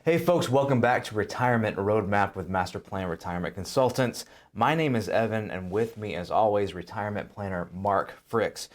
Hey folks, welcome back to Retirement Roadmap with Master Plan Retirement Consultants. My name is Evan, and with me as always, retirement planner Mark Fricks.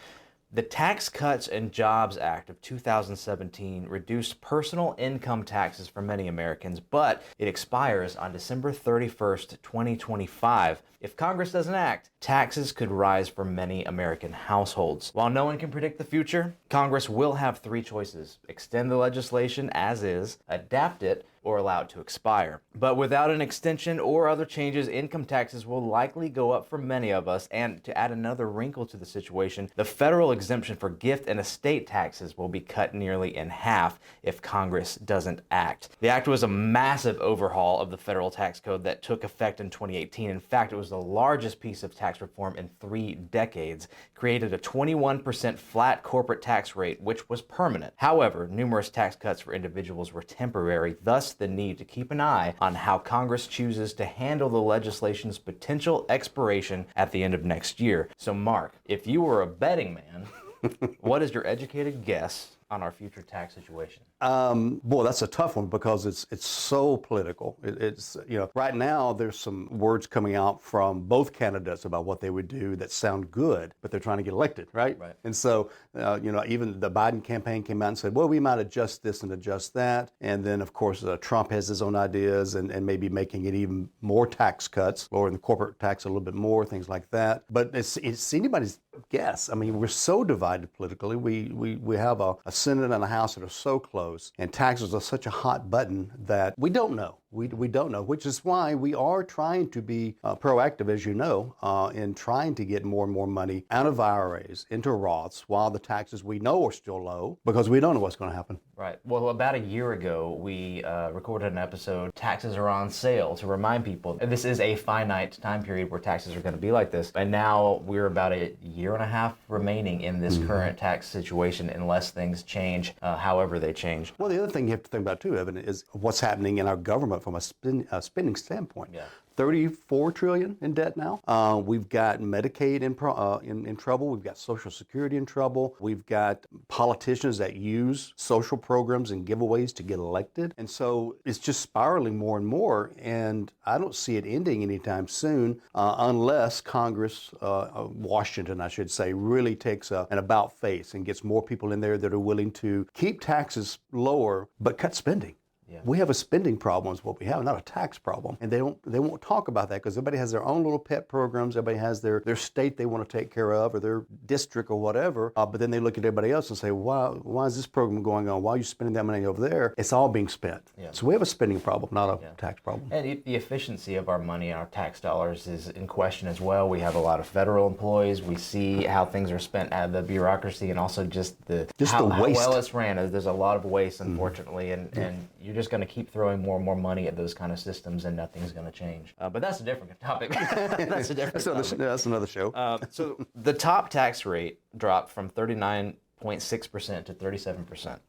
The Tax Cuts and Jobs Act of 2017 reduced personal income taxes for many Americans, but it expires on December 31st, 2025. If Congress doesn't act, taxes could rise for many American households. While no one can predict the future, Congress will have three choices: extend the legislation as is, adapt it, or allow it to expire. But without an extension or other changes, income taxes will likely go up for many of us. And to add another wrinkle to the situation, the federal exemption for gift and estate taxes will be cut nearly in half if Congress doesn't act. The act was a massive overhaul of the federal tax code that took effect in 2018. In fact, it was the largest piece of tax reform in 3 decades, created a 21% flat corporate tax rate, which was permanent. However, numerous tax cuts for individuals were temporary, thus the need to keep an eye on how Congress chooses to handle the legislation's potential expiration at the end of next year. So Mark, if you were a betting man, what is your educated guess on our future tax situation? Boy, that's a tough one because it's so political. It's right now there's some words coming out from both candidates about what they would do that sound good, but they're trying to get elected, right? Right. And so even the Biden campaign came out and said, well, we might adjust this and adjust that. And then of course Trump has his own ideas and maybe making it even more tax cuts, lowering the corporate tax a little bit more, things like that. But it's anybody's guess. I mean, we're so divided politically. We have a Senate and a House that are so close, and taxes are such a hot button that we don't know. We don't know, which is why we are trying to be proactive, as you know, in trying to get more and more money out of IRAs into Roths while the taxes we know are still low, because we don't know what's going to happen. Right. Well, about a year ago, we recorded an episode, Taxes Are on Sale, to remind people this is a finite time period where taxes are going to be like this. And now we're about a year and a half remaining in this current tax situation unless things change, however they change. Well, the other thing you have to think about too, Evan, is what's happening in our government from a spending standpoint. Yeah. 34 trillion in debt now. We've got Medicaid in trouble. We've got Social Security in trouble. We've got politicians that use social programs and giveaways to get elected. And so it's just spiraling more and more. And I don't see it ending anytime soon unless Congress, Washington, I should say, really takes an about face and gets more people in there that are willing to keep taxes lower but cut spending. Yeah. We have a spending problem is what we have, not a tax problem. And they won't talk about that because everybody has their own little pet programs. Everybody has their state they want to take care of or their district or whatever. But then they look at everybody else and say, why is this program going on? Why are you spending that money over there? It's all being spent. Yeah. So we have a spending problem, not a tax problem. And the efficiency of our money and our tax dollars is in question as well. We have a lot of federal employees. We see how things are spent out of the bureaucracy and also just the waste. How well it's ran. There's a lot of waste, unfortunately, and you're just going to keep throwing more and more money at those kind of systems and nothing's going to change. But that's a different topic. That's a different topic. That's another show. So the top tax rate dropped from 39.6% to 37%.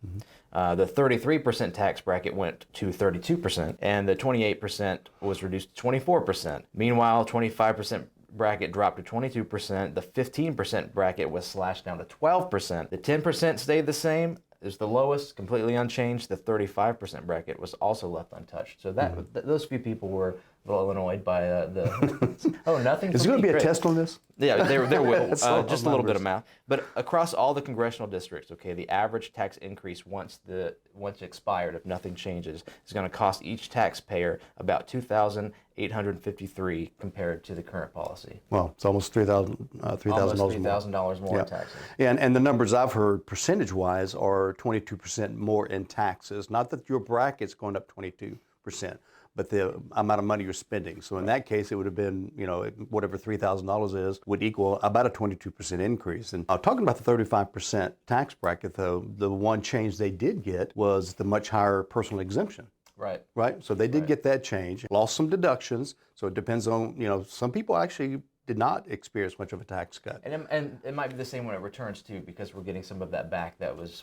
The 33% tax bracket went to 32%, and the 28% was reduced to 24%. Meanwhile, 25% bracket dropped to 22%. The 15% bracket was slashed down to 12%. The 10% stayed the same. Is the lowest, completely unchanged. The 35% bracket was also left untouched. So those few people were a little annoyed by nothing. Is there going to be a test on this? Yeah, there will. Just a little bit of math. But across all the congressional districts, the average tax increase once expired, if nothing changes, is going to cost each taxpayer about $2,853 compared to the current policy. Well, it's almost $3,000 more in taxes. And the numbers I've heard percentage-wise are 22% more in taxes. Not that your bracket's going up 22%. But the amount of money you're spending. So in that case, it would have been, whatever $3,000 is, would equal about a 22% increase. And talking about the 35% tax bracket, though, the one change they did get was the much higher personal exemption. Right. Right? So they did get that change. Lost some deductions. So it depends on, some people actually did not experience much of a tax cut. And it might be the same when it returns too, because we're getting some of that back that was...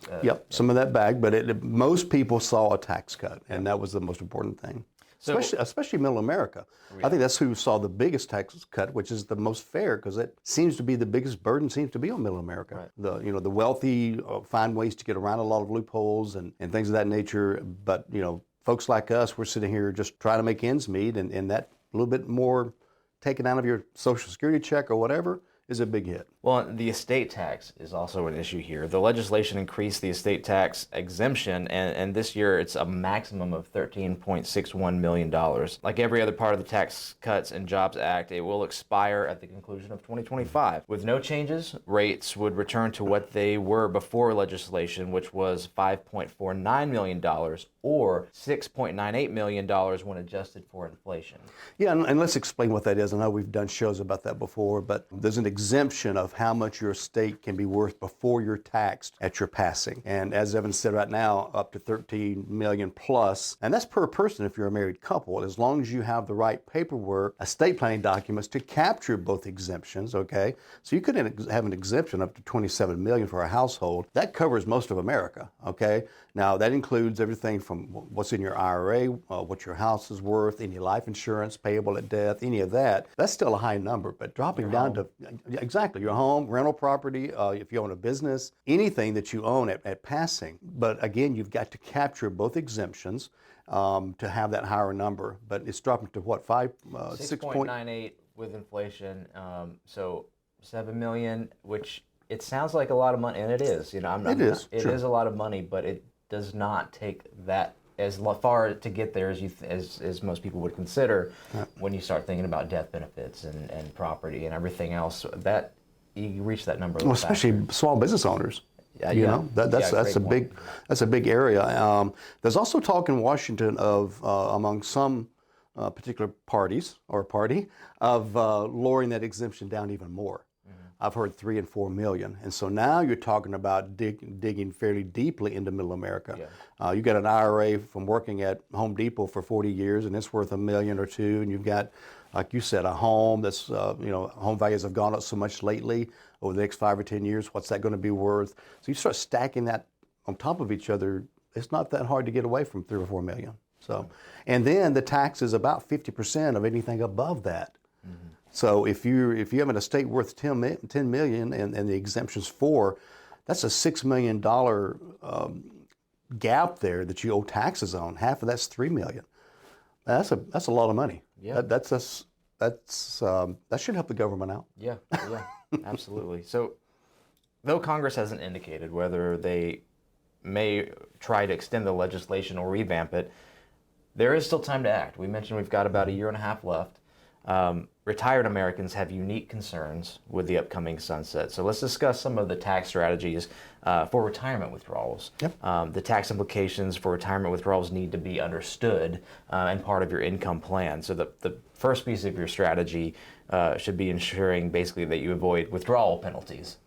some of that back, but most people saw a tax cut, and that was the most important thing. So, especially middle America. Yeah. I think that's who saw the biggest tax cut, which is the most fair, because it seems to be the biggest burden seems to be on middle America. Right. The wealthy find ways to get around a lot of loopholes and things of that nature, but folks like us, we're sitting here just trying to make ends meet, and that little bit more taken out of your Social Security check or whatever is a big hit. Well, the estate tax is also an issue here. The legislation increased the estate tax exemption, and this year it's a maximum of $13.61 million. Like every other part of the Tax Cuts and Jobs Act, it will expire at the conclusion of 2025. With no changes, rates would return to what they were before legislation, which was $5.49 million or $6.98 million when adjusted for inflation. Yeah, and let's explain what that is. I know we've done shows about that before, but there's an exemption of how much your estate can be worth before you're taxed at your passing. And as Evan said, right now, up to $13 million plus, and that's per person if you're a married couple, as long as you have the right paperwork, estate planning documents to capture both exemptions, okay? So you could have an exemption up to $27 million for a household. That covers most of America, okay? Now, that includes everything from what's in your IRA, what your house is worth, any life insurance payable at death, any of that. That's still a high number, but dropping down to, exactly, your home, rental property, if you own a business, anything that you own at passing. But again, you've got to capture both exemptions to have that higher number. But it's dropping to what, 6.98 with inflation, so $7 million, which it sounds like a lot of money, and it is. You know, it is. It is a lot of money, but it does not take that as far to get there as most people would consider when you start thinking about death benefits and property and everything else. That you reach that number. Well, especially small business owners. You know, that's a big area. There's also talk in Washington of among some particular parties or party of lowering that exemption down even more. I've heard 3 and 4 million. And so now you're talking about digging fairly deeply into middle America. Yeah. You got an IRA from working at Home Depot for 40 years and it's worth $1 million or $2 million. And you've got, like you said, a home that's, home values have gone up so much lately over the next 5 or 10 years. What's that going to be worth? So you start stacking that on top of each other. It's not that hard to get away from 3 or 4 million. So, and then the tax is about 50% of anything above that. Mm-hmm. So if you have an estate worth $10 million and the exemption's $4 million, that's a $6 million gap there that you owe taxes on. Half of that's $3 million. That's a lot of money. Yeah. That should help the government out. Yeah, absolutely. So though Congress hasn't indicated whether they may try to extend the legislation or revamp it, there is still time to act. We mentioned we've got about a year and a half left. Retired Americans have unique concerns with the upcoming sunset. So let's discuss some of the tax strategies for retirement withdrawals. Yep. The tax implications for retirement withdrawals need to be understood and part of your income plan. So the first piece of your strategy should be ensuring basically that you avoid withdrawal penalties.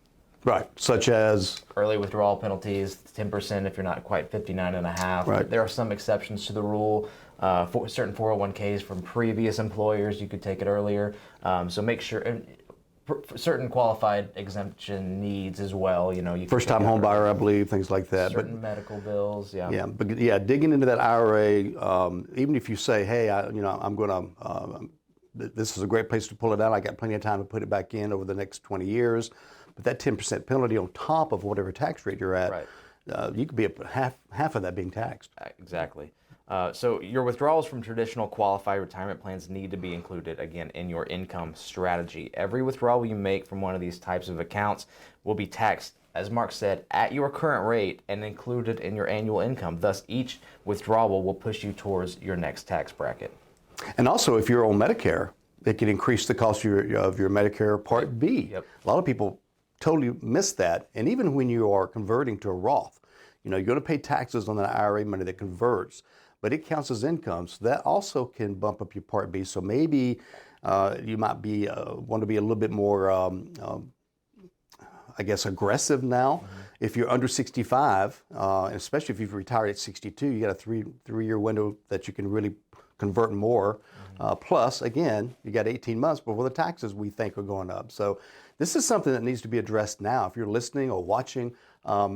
Right, such as? Early withdrawal penalties, 10% if you're not quite 59 and a half. Right. There are some exceptions to the rule. For certain 401ks from previous employers, you could take it earlier. So make sure, and certain qualified exemption needs as well. You know, you first-time home buyer, I believe, things like that. Certain medical bills, yeah. Yeah, but digging into that IRA, even if you say, hey, I'm going to, this is a great place to pull it out. I got plenty of time to put it back in over the next 20 years. But that 10% penalty on top of whatever tax rate you're at, right. You could be up to half of that being taxed. Exactly. So your withdrawals from traditional qualified retirement plans need to be included, again, in your income strategy. Every withdrawal you make from one of these types of accounts will be taxed, as Mark said, at your current rate and included in your annual income. Thus, each withdrawal will push you towards your next tax bracket. And also, if you're on Medicare, it can increase the cost of your Medicare Part B. Yep. A lot of people totally miss that. And even when you are converting to a Roth, you're going to pay taxes on that IRA money that converts, but it counts as income. So that also can bump up your Part B. So maybe you might want to be a little bit more, aggressive now. Mm-hmm. If you're under 65, especially if you've retired at 62, you got a three-year window that you can really convert more. Mm-hmm. Plus, again, you got 18 months before the taxes we think are going up. So this is something that needs to be addressed now. If you're listening or watching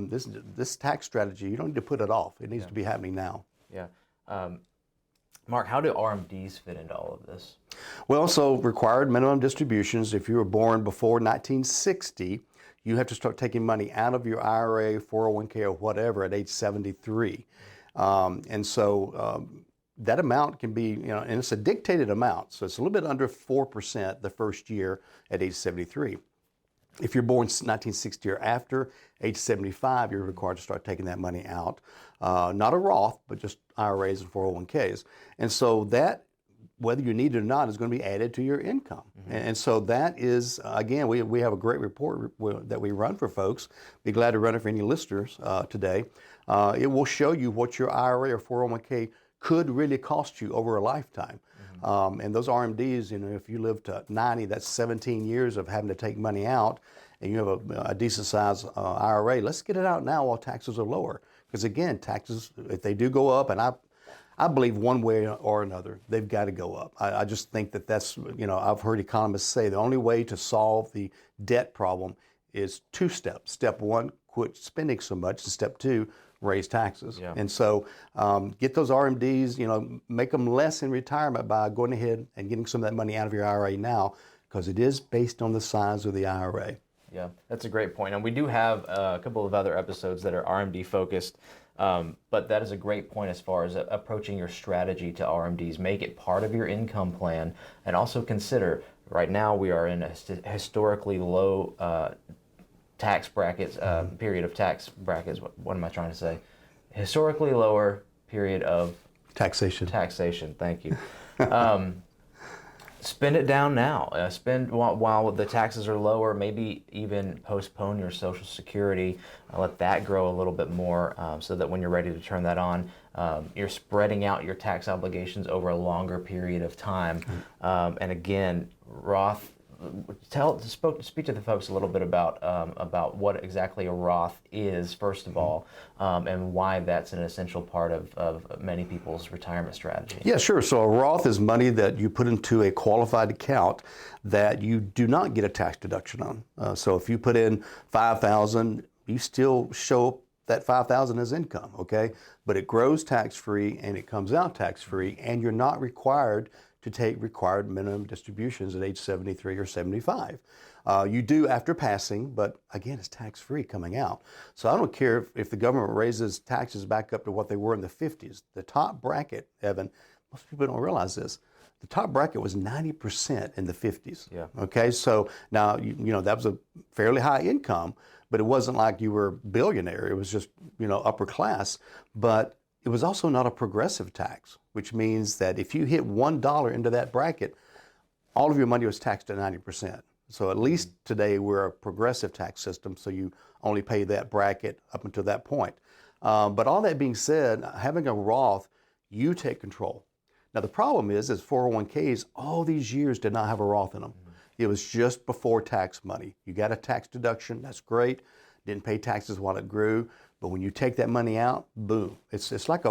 this tax strategy, you don't need to put it off. It needs to be happening now. Yeah. Mark, how do RMDs fit into all of this? Well, so required minimum distributions. If you were born before 1960, you have to start taking money out of your IRA, 401k, or whatever at age 73. And so that amount can be, and it's a dictated amount. So it's a little bit under 4% the first year at age 73. If you're born 1960 or after, age 75, you're required to start taking that money out. Not a Roth, but just IRAs and 401ks. And so that, whether you need it or not, is going to be added to your income. And so that is, again, we have a great report that we run for folks. Be glad to run it for any listeners today. It will show you what your IRA or 401k could really cost you over a lifetime. And those RMDs, if you live to 90, that's 17 years of having to take money out, and you have a decent sized IRA. Let's get it out now while taxes are lower. Because again, taxes, if they do go up, and I believe one way or another, they've got to go up. I just think that's, I've heard economists say the only way to solve the debt problem is two steps. Step one, quit spending so much. And step two, raise taxes. Yeah. And so get those RMDs, make them less in retirement by going ahead and getting some of that money out of your IRA now, because it is based on the size of the IRA. Yeah, that's a great point. And we do have a couple of other episodes that are RMD focused, but that is a great point as far as approaching your strategy to RMDs. Make it part of your income plan, and also consider, right now we are in a historically low tax brackets, period of tax brackets. What am I trying to say? Historically lower period of taxation. Thank you. Spend it down now. Spend while the taxes are lower. Maybe even postpone your Social Security. Let that grow a little bit more, so that when you're ready to turn that on, you're spreading out your tax obligations over a longer period of time. And again, Roth. Speak to the folks a little bit about what exactly a Roth is, first of all, and why that's an essential part of many people's retirement strategy. Yeah, sure. So a Roth is money that you put into a qualified account that you do not get a tax deduction on. So if you put in $5,000, you still show that $5,000 as income, okay? But it grows tax-free and it comes out tax-free, and you're not required to take required minimum distributions at age 73 or 75. You do after passing, but again, it's tax-free coming out. So I don't care if the government raises taxes back up to what they were in the 50s. The top bracket, Evan, most people don't realize this, the top bracket was 90% in the 50s. Yeah. Okay, so now, that was a fairly high income, but it wasn't like you were a billionaire. It was just, upper class. But it was also not a progressive tax, which means that if you hit $1 into that bracket, all of your money was taxed at 90%. So at least today we're a progressive tax system, so you only pay that bracket up until that point. But all that being said, having a Roth, you take control. Now the problem is 401ks, all these years did not have a Roth in them. It was just before tax money. You got a tax deduction, that's great. Didn't pay taxes while it grew. But when you take that money out, boom. It's almost like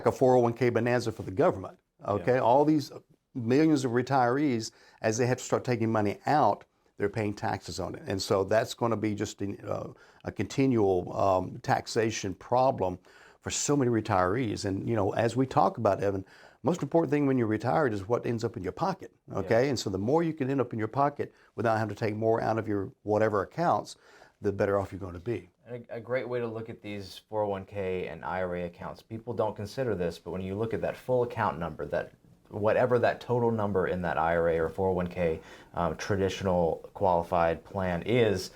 a 401k bonanza for the government. Okay, yeah. All these millions of retirees, as they have to start taking money out, they're paying taxes on it, and so that's going to be just a continual taxation problem for so many retirees. And as we talk about, Evan, most important thing when you're retired is what ends up in your pocket. Okay, yeah. And so the more you can end up in your pocket without having to take more out of your whatever accounts, the better off you're going to be. A great way to look at these 401k and IRA accounts, people don't consider this, but when you look at that full account number, that whatever that total number in that IRA or 401k traditional qualified plan is,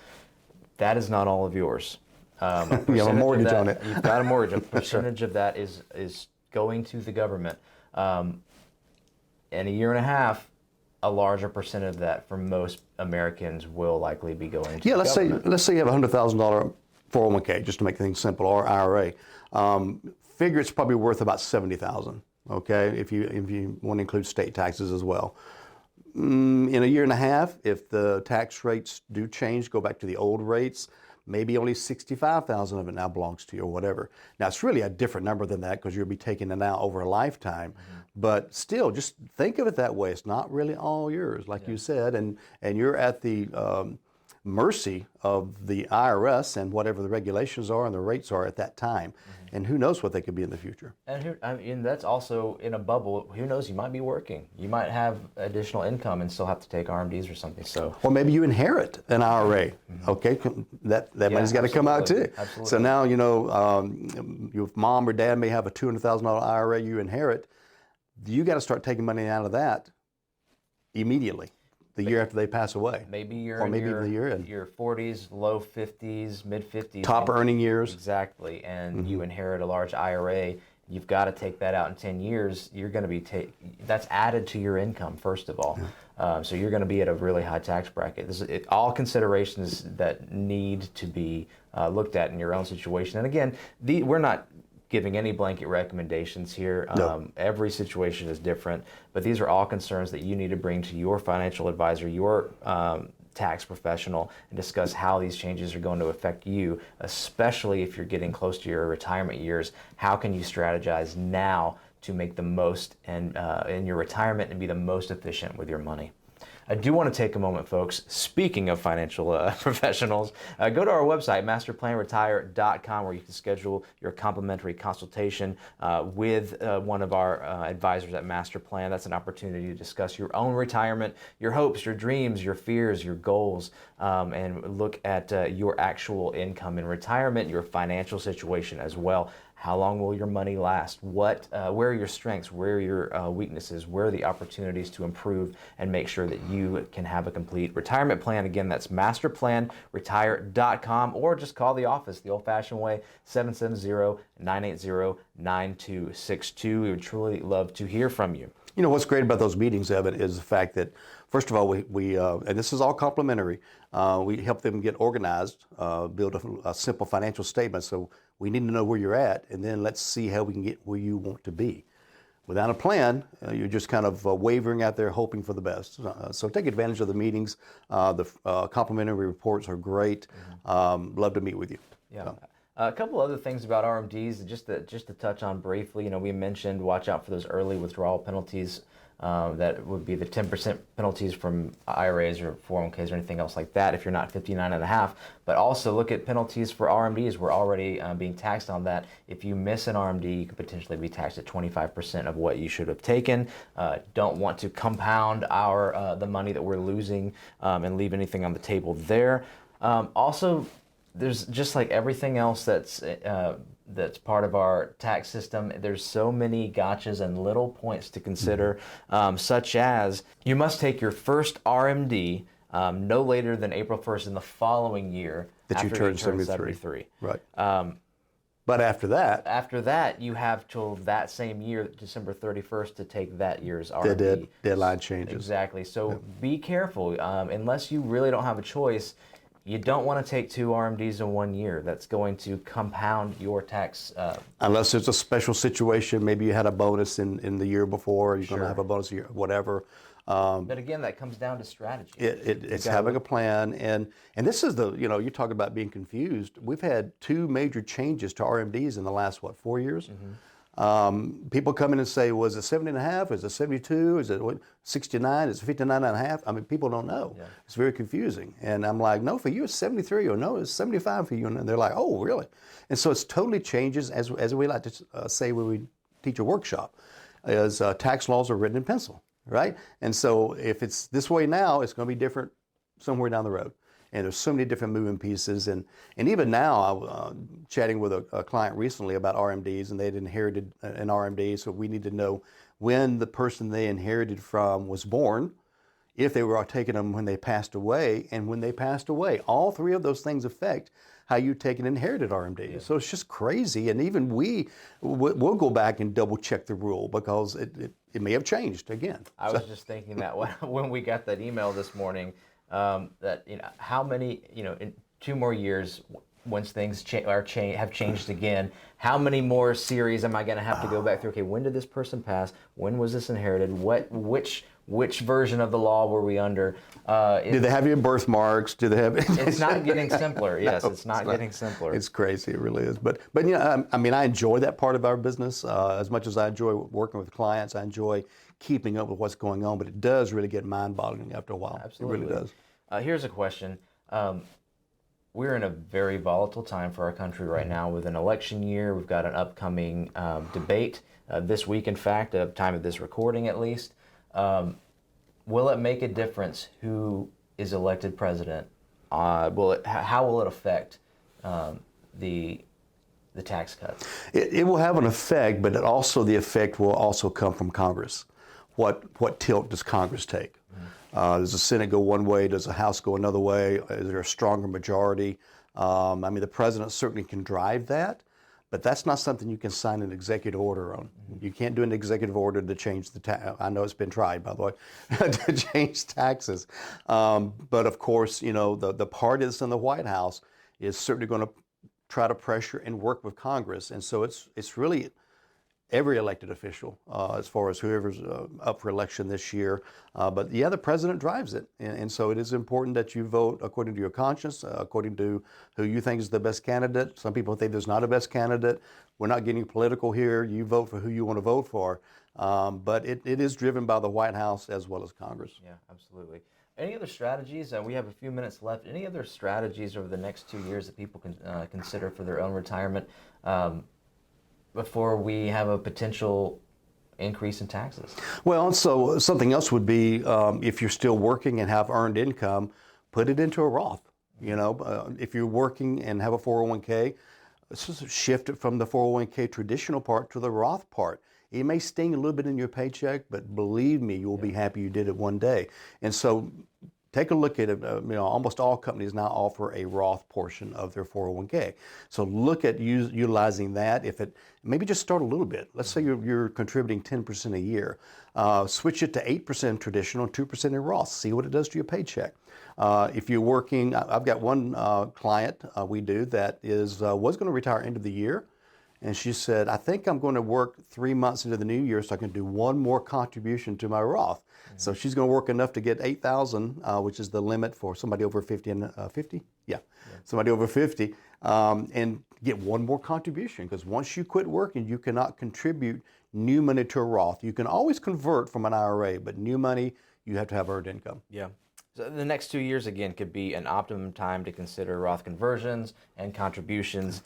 that is not all of yours. You have a mortgage on it. You've got a mortgage. A percentage of that is going to the government. In a year and a half, a larger percent of that for most Americans will likely be going to let's say you have a $100,000 401k, just to make things simple, or IRA. Figure it's probably worth about $70,000. Okay, if you want to include state taxes as well. In a year and a half, if the tax rates do change, go back to the old rates, maybe only $65,000 of it now belongs to you or whatever. Now it's really a different number than that because you'll be taking it out over a lifetime. Mm-hmm. But still, just think of it that way. It's not really all yours, like you said, and you're at the mercy of the IRS and whatever the regulations are and the rates are at that time. And who knows what they could be in the future. And that's also in a bubble. Who knows? You might be working. You might have additional income and still have to take RMDs or something. So, or maybe you inherit an IRA. Okay, that money's got to come out too. Absolutely. So now your mom or dad may have a $200,000 IRA you inherit. You got to start taking money out of that immediately, the year after they pass away. Maybe you're or in maybe even the year in. your 40s, low 50s, mid 50s. Top earning years. Exactly. And you inherit a large IRA. You've got to take that out in 10 years. You're going to be that's added to your income, first of all. So you're going to be at a really high tax bracket. This is all considerations that need to be looked at in your own situation. And again, we're not giving any blanket recommendations here. No. Every situation is different, but these are all concerns that you need to bring to your financial advisor, your tax professional, and discuss how these changes are going to affect you, especially if you're getting close to your retirement years. How can you strategize now to make the most in your retirement and be the most efficient with your money? I do want to take a moment, folks. Speaking of financial professionals, go to our website, masterplanretire.com, where you can schedule your complimentary consultation with one of our advisors at Master Plan. That's an opportunity to discuss your own retirement, your hopes, your dreams, your fears, your goals, and look at your actual income in retirement, your financial situation as well. How long will your money last? Where are your strengths? Where are your weaknesses? Where are the opportunities to improve and make sure that you can have a complete retirement plan? Again, that's masterplanretire.com, or just call the office the old-fashioned way, 770-980-9262. We would truly love to hear from you. You know, what's great about those meetings, Evan, is the fact that, first of all, we and this is all complimentary, we help them get organized, build a simple financial statement. So we need to know where you're at, and then let's see how we can get where you want to be. Without a plan, you're just kind of wavering out there hoping for the best. So take advantage of the meetings. The complimentary reports are great. Love to meet with you. Yeah. A couple other things about RMDs, just to touch on briefly. We mentioned watch out for those early withdrawal penalties. That would be the 10% penalties from IRAs or 401ks or anything else like that if you're not 59 and a half. But also look at penalties for RMDs. We're already being taxed on that. If you miss an RMD, you could potentially be taxed at 25% of what you should have taken. Don't want to compound the money that we're losing and leave anything on the table there. Also, there's just like everything else that's part of our tax system. There's so many gotchas and little points to consider, such as you must take your first RMD no later than April 1st in the following year that you turn 73. Right. But after that, you have till that same year, December 31st, to take that year's RMD. The deadline changes. Exactly. So be careful. Unless you really don't have a choice, you don't want to take 2 RMDs in 1 year. That's going to compound your tax. Unless there's a special situation, maybe you had a bonus in the year before, you're going to have a bonus year, whatever. But again, that comes down to strategy. It's having a plan, and this is you talk about being confused. We've had 2 major changes to RMDs in the last 4 years. People come in and say, was it 70 and a half? Is it 72? Is it 69? Is it 59 and a half? I mean, people don't know. Yeah. It's very confusing. And I'm like, no, for you it's 73, or no, it's 75 for you. And they're like, oh, really? And so it's totally changes, as we like to say when we teach a workshop, is tax laws are written in pencil, right? And so if it's this way now, it's going to be different somewhere down the road. And there's so many different moving pieces. And even now, I was chatting with a client recently about RMDs, and they'd inherited an RMD. So we need to know when the person they inherited from was born, if they were taking them when they passed away, and when they passed away. All 3 of those things affect how you take an inherited RMD. Yeah. So it's just crazy. And even we'll go back and double check the rule because it may have changed again. I was just thinking that when we got that email this morning, that how many in 2 more years, once things have changed again, how many more series am I going to have to go back through? Okay, when did this person pass? When was this inherited? Which version of the law were we under? Do they have your birthmarks? Do they have? It's not getting simpler. Yes, no, it's not getting simpler. It's crazy. It really is. But I mean, I enjoy that part of our business as much as I enjoy working with clients. I enjoy keeping up with what's going on, but it does really get mind-boggling after a while. Absolutely. It really does. Here's a question. We're in a very volatile time for our country right now with an election year. We've got an upcoming debate this week, in fact, at the time of this recording at least. Will it make a difference who is elected president? How will it affect the tax cuts? It will have an effect, but the effect will also come from Congress. What tilt does Congress take? Does the Senate go one way? Does the House go another way? Is there a stronger majority? The president certainly can drive that, but that's not something you can sign an executive order on. You can't do an executive order to change the tax. I know it's been tried, by the way, to change taxes. But of course, the party that's in the White House is certainly going to try to pressure and work with Congress. And so it's really every elected official, as far as whoever's up for election this year. But the president drives it. And so it is important that you vote according to your conscience, according to who you think is the best candidate. Some people think there's not a best candidate. We're not getting political here. You vote for who you want to vote for. But it is driven by the White House as well as Congress. Yeah, absolutely. Any other strategies? We have a few minutes left. Any other strategies over the next 2 years that people can consider for their own retirement? Before we have a potential increase in taxes? Well, so something else would be if you're still working and have earned income, put it into a Roth. If you're working and have a 401k, let's just shift it from the 401k traditional part to the Roth part. It may sting a little bit in your paycheck, but believe me, you'll be happy you did it one day. And so take a look at it. Almost all companies now offer a Roth portion of their 401k. So look at utilizing that. Maybe just start a little bit. Let's say you're contributing 10% a year. Switch it to 8% traditional, 2% in Roth. See what it does to your paycheck. If you're working, I've got one client we do that was going to retire end of the year. And she said, I think I'm going to work 3 months into the new year so I can do one more contribution to my Roth. Mm-hmm. So she's going to work enough to get $8,000, which is the limit for somebody over 50 and 50? Yeah, somebody over 50, and get one more contribution. Because once you quit working, you cannot contribute new money to a Roth. You can always convert from an IRA, but new money, you have to have earned income. Yeah. So the next 2 years, again, could be an optimum time to consider Roth conversions and contributions.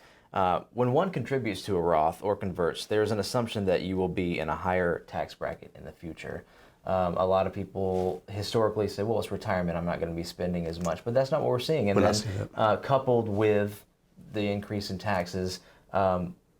When one contributes to a Roth or converts, there's an assumption that you will be in a higher tax bracket in the future. A lot of people historically say, well, it's retirement, I'm not going to be spending as much. But that's not what we're seeing. And then coupled with the increase in taxes,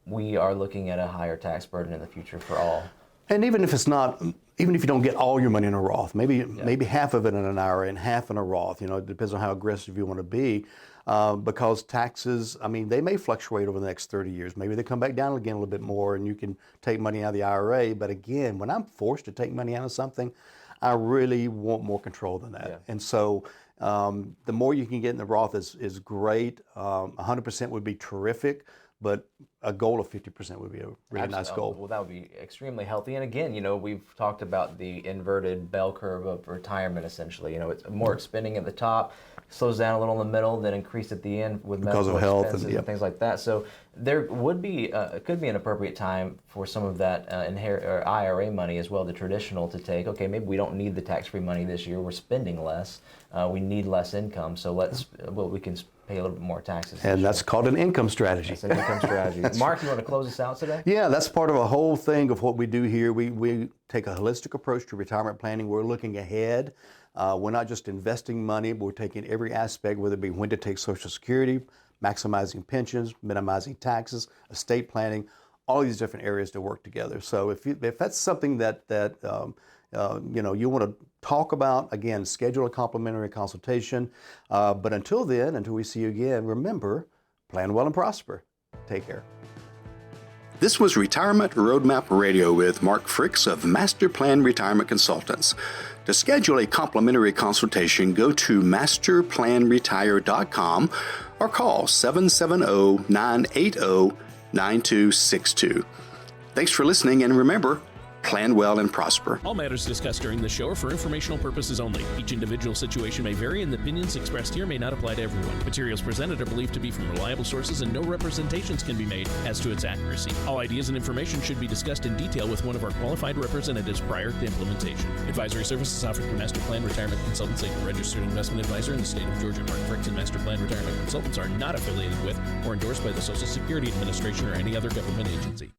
we are looking at a higher tax burden in the future for all. And even if you don't get all your money in a Roth, maybe half of it in an IRA and half in a Roth, it depends on how aggressive you want to be. Because taxes, they may fluctuate over the next 30 years. Maybe they come back down again a little bit more and you can take money out of the IRA. But again, when I'm forced to take money out of something, I really want more control than that. Yeah. And so the more you can get in the Roth is great. 100% would be terrific. But a goal of 50% would be a really nice goal. Well, that would be extremely healthy. And again, we've talked about the inverted bell curve of retirement, essentially. It's more spending at the top, slows down a little in the middle, then increase at the end with medical expenses and things like that. So there could be an appropriate time for some of that IRA money as well, the traditional, to take, okay, maybe we don't need the tax-free money this year. We're spending less. We need less income. So we can pay a little bit more taxes. And that's called an income strategy. That's an income strategy. Mark, you want to close us out today? Yeah, that's part of a whole thing of what we do here. We take a holistic approach to retirement planning. We're looking ahead. We're not just investing money, but we're taking every aspect, whether it be when to take Social Security, maximizing pensions, minimizing taxes, estate planning, all these different areas to work together. So if that's something that you want to talk about, again, schedule a complimentary consultation. But until we see you again, remember, plan well and prosper. Take care. This was Retirement Roadmap Radio with Mark Fricks of Master Plan Retirement Consultants. To schedule a complimentary consultation, go to masterplanretire.com or call 770-980-9262. Thanks for listening, and remember, Plan well and prosper. All matters discussed during this show are for informational purposes only. Each individual situation may vary, and the opinions expressed here may not apply to everyone. Materials presented are believed to be from reliable sources, and no representations can be made as to its accuracy. All ideas and information should be discussed in detail with one of our qualified representatives prior to implementation. Advisory services offered through Master Plan Retirement Consultants, a registered investment advisor in the state of Georgia. Mark Fricks and Master Plan Retirement Consultants are not affiliated with or endorsed by the Social Security Administration or any other government agency.